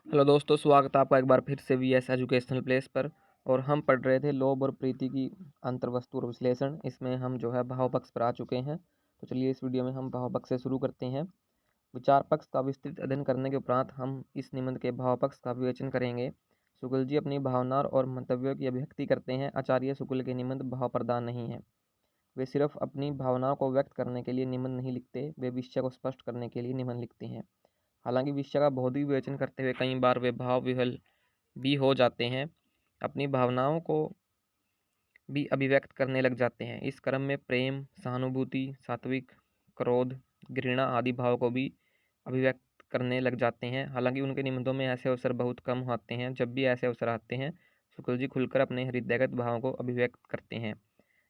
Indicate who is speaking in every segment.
Speaker 1: Hello दोस्तों, स्वागत है आपका एक बार फिर से वीएस एजुकेशनल प्लेस पर। और हम पढ़ रहे थे लोभ और प्रीति की अंतर्वस्तु और विश्लेषण। इसमें हम जो है भाव पक्ष पर आ चुके हैं। तो चलिए इस वीडियो में हम भाव पक्ष से शुरू करते हैं। विचार पक्ष का विस्तृत अध्ययन करने के उपरांत हम इस निबंध के भाव पक्ष का विवेचन करेंगे। शुक्ल जी अपनी भावना और मंतव्यों की अभिव्यक्ति करते हैं। आचार्य शुक्ल के निबंध भाव प्रदान नहीं है। वे सिर्फ अपनी भावनाओं को व्यक्त करने के लिए निबंध नहीं लिखते, वे विषय को स्पष्ट करने के लिए निबंध लिखते हैं। हालांकि विषय का बौद्धिक विवेचन करते हुए कई बार वे भाव विह्वल भी हो जाते हैं, अपनी भावनाओं को भी अभिव्यक्त करने लग जाते हैं। इस क्रम में प्रेम, सहानुभूति, सात्विक, क्रोध, घृणा आदि भाव को भी अभिव्यक्त करने लग जाते हैं। हालांकि उनके निबंधों में ऐसे अवसर बहुत कम आते हैं। जब भी ऐसे अवसर आते हैं, शुक्ल जी खुलकर अपने हृदयगत भावों को अभिव्यक्त करते हैं।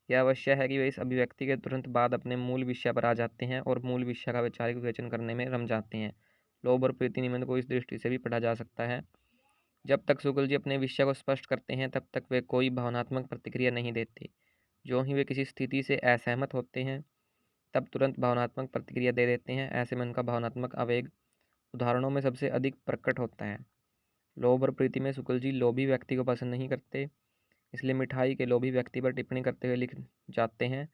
Speaker 1: यह अवश्य है कि वे इस अभिव्यक्ति के तुरंत बाद अपने मूल विषय पर आ जाते हैं और मूल विषय का वैचारिक विवेचन करने में रम जाते हैं। लोभ और प्रीति निबंध को इस दृष्टि से भी पढ़ा जा सकता है। जब तक शुक्ल जी अपने विषय को स्पष्ट करते हैं, तब तक वे कोई भावनात्मक प्रतिक्रिया नहीं देते। जो ही वे किसी स्थिति से असहमत होते हैं, तब तुरंत भावनात्मक प्रतिक्रिया दे देते हैं। ऐसे में उनका भावनात्मक आवेग उदाहरणों में सबसे अधिक प्रकट होता है। लोभ और प्रीति में शुक्ल जी लोभी व्यक्ति को पसंद नहीं करते, इसलिए मिठाई के लोभी व्यक्ति पर टिप्पणी करते हुए लिख जाते हैं,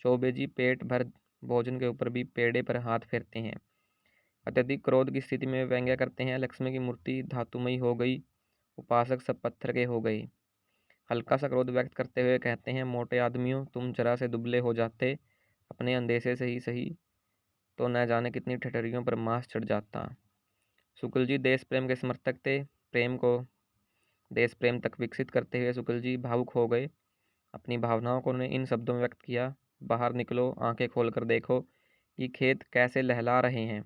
Speaker 1: चौबे जी पेट भर भोजन के ऊपर भी पेड़े पर हाथ फेरते हैं। अत्यधिक क्रोध की स्थिति में वे व्यंग्य करते हैं, लक्ष्मी की मूर्ति धातुमयी हो गई, उपासक सब पत्थर के हो गए। हल्का सा क्रोध व्यक्त करते हुए कहते हैं, मोटे आदमियों, तुम जरा से दुबले हो जाते, अपने अंदेशे से ही सही तो न जाने कितनी ठठरियों पर मांस चढ़ जाता। शुक्ल जी देश प्रेम के समर्थक थे। प्रेम को देश प्रेम तक विकसित करते हुए शुक्ल जी भावुक हो गए। अपनी भावनाओं को उन्हें इन शब्दों में व्यक्त किया, बाहर निकलो, आंखें खोलकर देखो कि खेत कैसे लहला रहे हैं,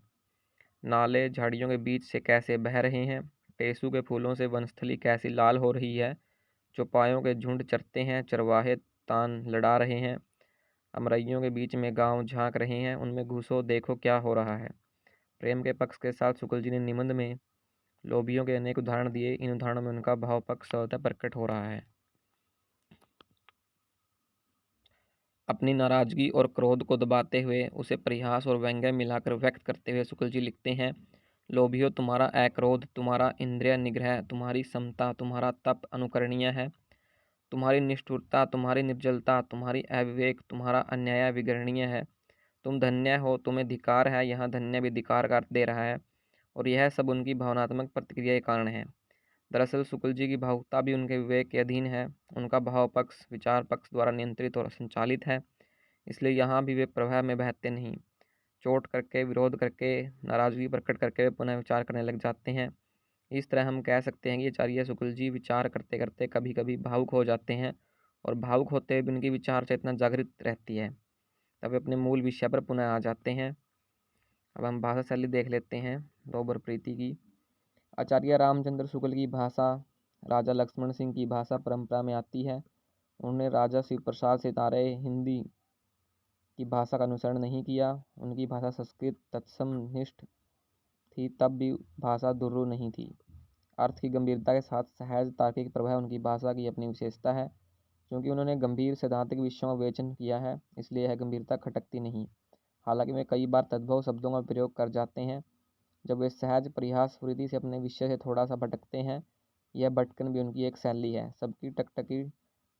Speaker 1: नाले झाड़ियों के बीच से कैसे बह रहे हैं, टेसू के फूलों से वनस्थली कैसी लाल हो रही है, चौपायों के झुंड चरते हैं, चरवाहे तान लड़ा रहे हैं, अमरइयों के बीच में गांव झांक रहे हैं, उनमें घुसो देखो क्या हो रहा है। प्रेम के पक्ष के साथ शुक्ल जी ने निबंध में लोभियों के अनेक उदाहरण दिए। इन उदाहरणों में उनका भाव पक्ष स्वतः प्रकट हो रहा है। अपनी नाराजगी और क्रोध को दबाते हुए उसे परिहास और व्यंग्य मिलाकर व्यक्त करते हुए शुक्ल जी लिखते हैं, लोभियो तुम्हारा अक्रोध, तुम्हारा इंद्रिय निग्रह, तुम्हारी समता, तुम्हारा तप अनुकरणीय है, तुम्हारी निष्ठुरता, तुम्हारी निर्जलता, तुम्हारी अविवेक, तुम्हारा अन्याय विगरणीय है। तुम धन्य हो, तुम्हें धिकार है। यहाँ धन्य भी धिकार का अर्थ दे रहा है, और यह सब उनकी भावनात्मक प्रतिक्रिया के कारण है। दरअसल शुक्ल जी की भावुकता भी उनके विवेक के अधीन है। उनका भाव पक्ष विचार पक्ष द्वारा नियंत्रित और संचालित है, इसलिए यहाँ भी वे प्रवाह में बहते नहीं। चोट करके, विरोध करके, नाराजगी प्रकट करके वे पुनः विचार करने लग जाते हैं। इस तरह हम कह सकते हैं कि आचार्य शुक्ल जी विचार करते करते कभी कभी भावुक हो जाते हैं, और भावुक होते हुए भी उनकी विचार चेतना जागृत रहती है। तब वे अपने मूल विषय पर पुनः आ जाते हैं। अब हम भाषा शैली देख लेते हैं लोभ और प्रीति की। आचार्य रामचंद्र शुक्ल की भाषा राजा लक्ष्मण सिंह की भाषा परंपरा में आती है। उन्होंने राजा शिव प्रसाद सितारे हिंदी की भाषा का अनुसरण नहीं किया। उनकी भाषा संस्कृत तत्समनिष्ठ थी, तब भी भाषा दुर्रू नहीं थी। अर्थ की गंभीरता के साथ सहज तार्किक प्रभाव उनकी भाषा की अपनी विशेषता है। क्योंकि उन्होंने गंभीर सैद्धांतिक विषयों का विवेचन किया है, इसलिए यह गंभीरता खटकती नहीं। हालांकि वे कई बार तद्भव शब्दों का प्रयोग कर जाते हैं, जब वे सहज परिहास वृत्ति से अपने विषय से थोड़ा सा भटकते हैं। यह भटकन भी उनकी एक शैली है। सबकी टकटकी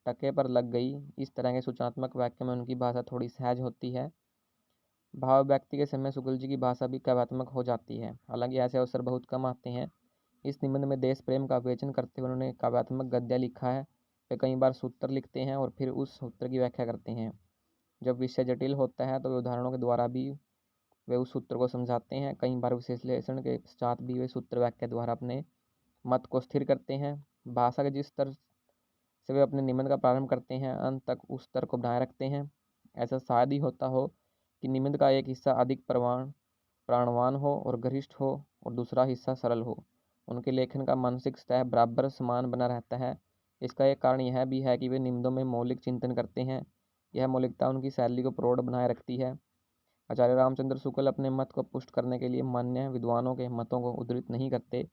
Speaker 1: टके पर लग गई, इस तरह के सूचनात्मक वाक्य में उनकी भाषा थोड़ी सहज होती है। भाव व्यक्ति के समय शुक्ल जी की भाषा भी काव्यात्मक हो जाती है। हालांकि ऐसे अवसर बहुत कम आते हैं। इस निबंध में देश प्रेम का विवेचन करते हुए उन्होंने काव्यात्मक गद्य लिखा है। वे कई बार सूत्र लिखते हैं और फिर उस सूत्र की व्याख्या करते हैं। जब विषय जटिल होता है तो वे उदाहरणों के द्वारा भी वे उस सूत्र को समझाते हैं। कई बार विश्लेषण के पश्चात भी वे सूत्र वाक्य द्वारा अपने मत को स्थिर करते हैं। भाषा के जिस स्तर से वे अपने निबंध का प्रारंभ करते हैं, अंत तक उस स्तर को बनाए रखते हैं। ऐसा शायद ही होता हो कि निबंध का एक हिस्सा अधिक प्राणवान हो और गरिष्ठ हो और दूसरा हिस्सा सरल हो। उनके लेखन का मानसिक स्तर बराबर समान बना रहता है। इसका एक कारण यह भी है कि वे निबंधों में मौलिक चिंतन करते हैं। यह मौलिकता उनकी शैली को प्रौढ़ बनाए रखती है। आचार्य रामचंद्र शुक्ल अपने मत को पुष्ट करने के लिए मान्य विद्वानों के मतों को उद्धृत नहीं करते,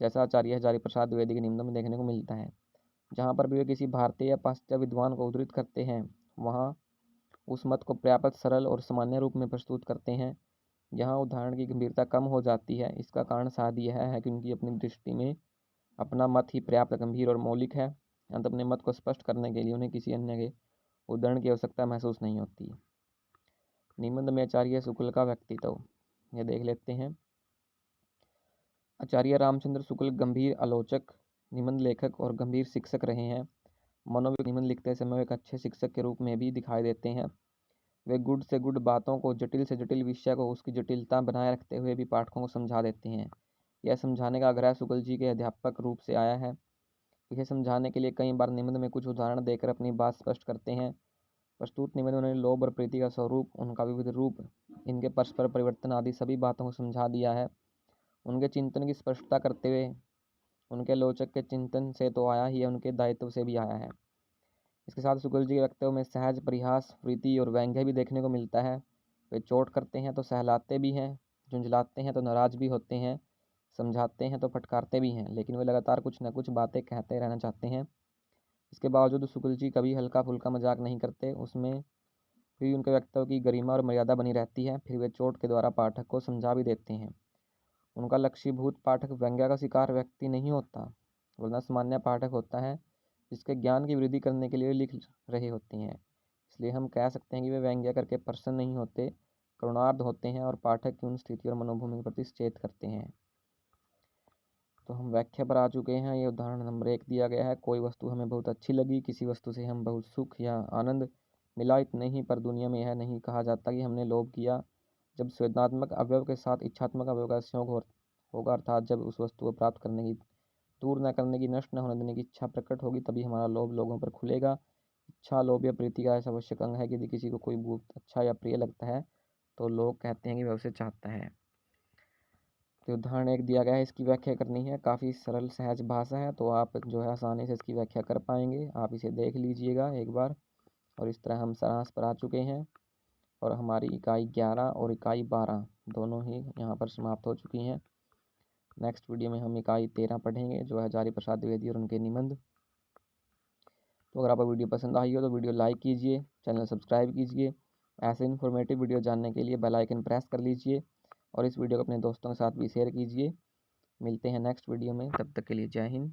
Speaker 1: जैसा आचार्य हजारी प्रसाद द्विवेदी के निबंधों में देखने को मिलता है। जहाँ पर भी वे किसी भारतीय या पाश्चात्य विद्वान को उद्धृत करते हैं, वहाँ उस मत को पर्याप्त सरल और सामान्य रूप में प्रस्तुत करते हैं। यहाँ उदाहरण की गंभीरता कम हो जाती है। इसका कारण शायद यह है कि उनकी अपनी दृष्टि में अपना मत ही पर्याप्त गंभीर और मौलिक है। अंत अपने मत को स्पष्ट करने के लिए उन्हें किसी अन्य के उदाहरण की आवश्यकता महसूस नहीं होती। निबंध में आचार्य शुक्ल का व्यक्तित्व यह देख लेते हैं। आचार्य रामचंद्र शुक्ल गंभीर आलोचक, निबंध लेखक और गंभीर शिक्षक रहे हैं। मनोविज्ञान निबंध लिखते समय वे एक अच्छे शिक्षक के रूप में भी दिखाई देते हैं। वे गुड से गुड बातों को, जटिल से जटिल विषय को उसकी जटिलता बनाए रखते हुए भी पाठकों को समझा देते हैं। यह समझाने का आग्रह शुक्ल जी के अध्यापक रूप से आया है। इसे समझाने के लिए कई बार निबंध में कुछ उदाहरण देकर अपनी बात स्पष्ट करते हैं। प्रस्तुत निबंध में उन्होंने लोभ और प्रीति का स्वरूप, उनका विविध रूप, इनके परस्पर परिवर्तन आदि सभी बातों को समझा दिया है। उनके चिंतन की स्पष्टता करते हुए उनके आलोचक के चिंतन से तो आया ही है, उनके दायित्व से भी आया है। इसके साथ शुक्ल जी के वक्तव्य में सहज परिहास, प्रीति और व्यंग्य भी देखने को मिलता है। वे चोट करते हैं तो सहलाते भी हैं, झुंझलाते हैं तो नाराज भी होते हैं, समझाते हैं तो फटकारते भी हैं, लेकिन वे लगातार कुछ न कुछ बातें कहते रहना चाहते हैं। इसके बावजूद शुक्ल जी कभी हल्का फुल्का मजाक नहीं करते, उसमें फिर उनके वक्तव्य की गरिमा और मर्यादा बनी रहती है। फिर वे चोट के द्वारा पाठक को समझा भी देते हैं। उनका लक्ष्यभूत पाठक व्यंग्य का शिकार व्यक्ति नहीं होता, वरना सामान्य पाठक होता है जिसके ज्ञान की वृद्धि करने के लिए लिख रहे होते हैं। इसलिए हम कह सकते हैं कि वे व्यंग्य करके प्रसन्न नहीं होते, करुणार्ध होते हैं और पाठक की उन स्थिति और मनोभूमि के प्रति सचेत करते हैं। तो हम व्याख्या पर आ चुके हैं। ये उदाहरण नंबर 1 दिया गया है। कोई वस्तु हमें बहुत अच्छी लगी, किसी वस्तु से हम बहुत सुख या आनंद मिला, इतने ही पर दुनिया में यह नहीं कहा जाता कि हमने लोभ किया। जब संवेदनात्मक अवयव के साथ इच्छात्मक अवयव का संयोग होगा, अर्थात जब उस वस्तु को प्राप्त करने की, दूर न करने की, नष्ट न होने देने की इच्छा प्रकट होगी, तभी हमारा लोभ लोगों पर खुलेगा। इच्छा, लोभ या प्रीति का ऐसा आवश्यक अंग है कि यदि किसी को कोई बहुत अच्छा या प्रिय लगता है तो लोग कहते हैं कि वह उसे चाहता है। तो उदाहरण 1 दिया गया है, इसकी व्याख्या करनी है। काफ़ी सरल सहज भाषा है, तो आप जो है आसानी से इसकी व्याख्या कर पाएंगे। आप इसे देख लीजिएगा एक बार। और इस तरह हम सारांश पर आ चुके हैं और हमारी इकाई 11 और इकाई 12 दोनों ही यहाँ पर समाप्त हो चुकी हैं। नेक्स्ट वीडियो में हम इकाई 13 पढ़ेंगे, जो है हजारी प्रसाद द्विवेदी और उनके निबंध। तो अगर आपको वीडियो पसंद आई हो तो वीडियो लाइक कीजिए, चैनल सब्सक्राइब कीजिए। ऐसे इन्फॉर्मेटिव वीडियो जानने के लिए बेल आइकन प्रेस कर लीजिए और इस वीडियो को अपने दोस्तों के साथ भी शेयर कीजिए। मिलते हैं नेक्स्ट वीडियो में, तब तक के लिए जय हिंद।